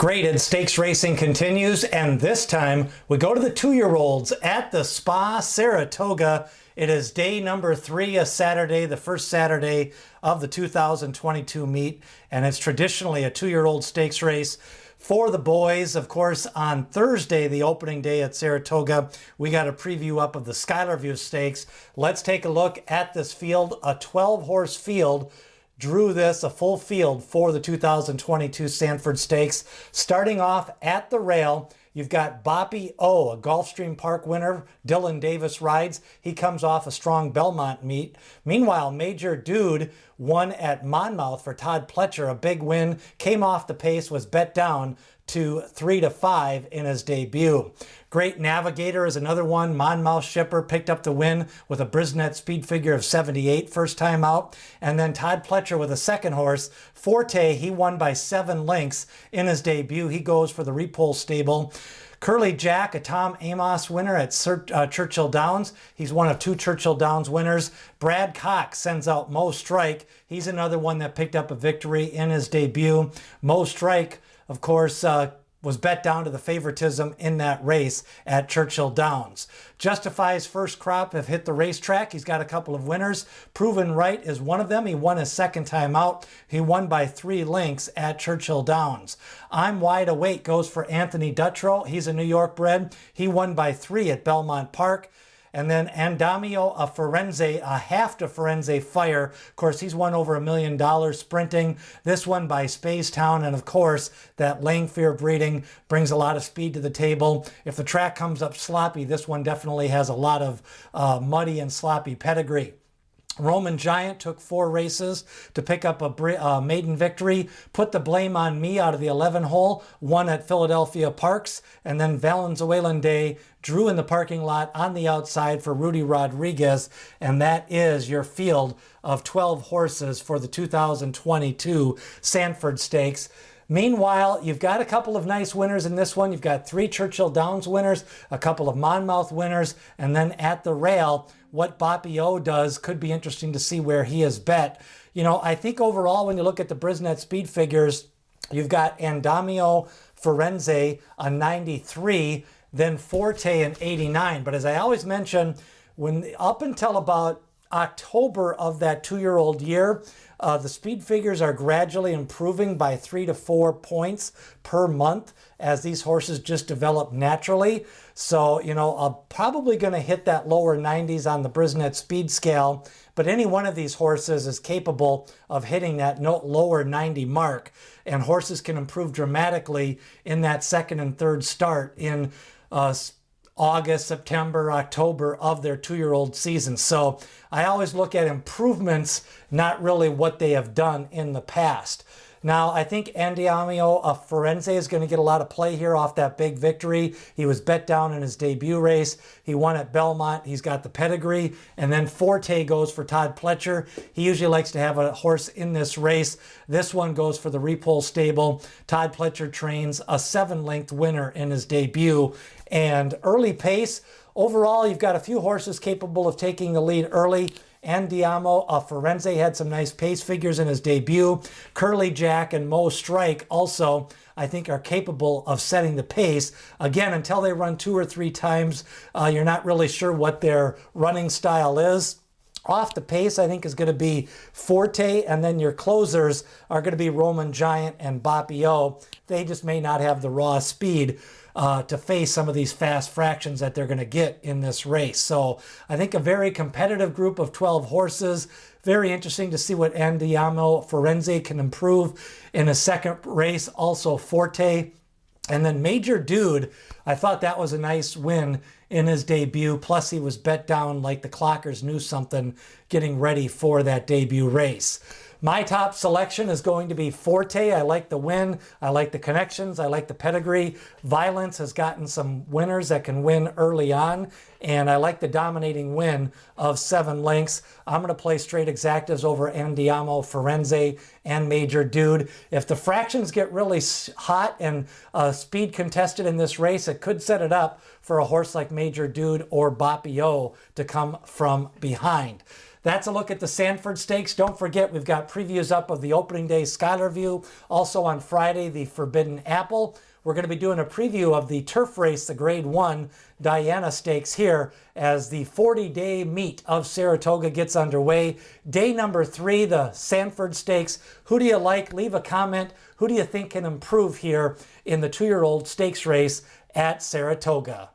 Graded stakes racing continues, and this time we go to the 2-year-olds at the Spa Saratoga. It is day number 3, a Saturday, the first Saturday of the 2022 meet, and it's traditionally a 2-year-old stakes race for the boys. Of course, on Thursday, the opening day at Saratoga, we got a preview up of the Skylarview Stakes. Let's take a look at this field, a 12-horse field. Drew this, a full field for the 2022 Sanford Stakes. Starting off at the rail, you've got Boppy O, a Gulfstream Park winner. Dylan Davis rides. He comes off a strong Belmont meet. Meanwhile, Major Dude won at Monmouth for Todd Pletcher, a big win. Came off the pace, was bet down to 3-5 in his debut. Great Navigator is another one. Monmouth shipper picked up the win with a Brisnet speed figure of 78 first time out. And then Todd Pletcher with a second horse. Forte, he won by 7 lengths in his debut. He goes for the Repole stable. Curly Jack, a Tom Amos winner at Churchill Downs. He's one of 2 Churchill Downs winners. Brad Cox sends out Mo Strike. He's another one that picked up a victory in his debut. Mo Strike, of course, was bet down to the favoritism in that race at Churchill Downs. Justify's first crop have hit the racetrack. He's got a couple of winners. Proven Right is one of them. He won his second time out. He won by 3 lengths at Churchill Downs. I'm Wide Awake goes for Anthony Dutrow. He's a New York bred. He won by 3 at Belmont Park. And then Andamio, a Firenze, a half to Firenze Fire. Of course, he's won over $1 million sprinting. This one by Spacetown. And of course, that Langfear breeding brings a lot of speed to the table. If the track comes up sloppy, this one definitely has a lot of muddy and sloppy pedigree. Roman Giant took 4 races to pick up a maiden victory, put the blame on me out of the 11 hole, won at Philadelphia Parks, and then Valenzuelan Day drew in the parking lot on the outside for Rudy Rodriguez, and that is your field of 12 horses for the 2022 Sanford Stakes. Meanwhile, you've got a couple of nice winners in this one. You've got 3 Churchill Downs winners, a couple of Monmouth winners, and then at the rail, what Boppy O does could be interesting to see where he is bet. You know, I think overall, when you look at the Brisnet speed figures, you've got Andamio Firenze, a 93, then Forte, an 89. But as I always mention, up until about October of that 2-year-old year, the speed figures are gradually improving by 3 to 4 points per month as these horses just develop naturally. So, you know, I'm probably going to hit that lower 90s on the Brisnet speed scale, but any one of these horses is capable of hitting that lower 90 mark, and horses can improve dramatically in that second and third start in August, September, October of their 2-year-old season. So I always look at improvements, not really what they have done in the past. Now, I think Andiamo of Firenze is going to get a lot of play here off that big victory. He was bet down in his debut race. He won at Belmont. He's got the pedigree. And then Forte goes for Todd Pletcher. He usually likes to have a horse in this race. This one goes for the Repole stable. Todd Pletcher trains a 7-length winner in his debut. And early pace, overall, you've got a few horses capable of taking the lead early. Andiamo of Firenze had some nice pace figures in his debut. Curly Jack and Mo Strike also, I think, are capable of setting the pace. Again, until they run 2 or 3 times, you're not really sure what their running style is. Off the pace, I think, is going to be Forte, and then your closers are going to be Roman Giant and Boppy O. They just may not have the raw speed to face some of these fast fractions that they're going to get in this race. So I think a very competitive group of 12 horses. Very interesting to see what Andiamo Firenze can improve in a second race. Also Forte. And then Major Dude, I thought that was a nice win in his debut. Plus he was bet down like the clockers knew something getting ready for that debut race. My top selection is going to be Forte. I like the win. I like the connections. I like the pedigree. Violence has gotten some winners that can win early on. And I like the dominating win of 7 lengths. I'm going to play straight exactas over Andiamo, Firenze, and Major Dude. If the fractions get really hot and speed contested in this race, it could set it up for a horse like Major Dude or Boppy O to come from behind. That's a look at the Sanford Stakes. Don't forget, we've got previews up of the opening day Skylar View. Also on Friday, the Forbidden Apple. We're going to be doing a preview of the turf race, the Grade 1 Diana Stakes here as the 40-day meet of Saratoga gets underway. Day number 3, the Sanford Stakes. Who do you like? Leave a comment. Who do you think can improve here in the 2-year-old stakes race at Saratoga?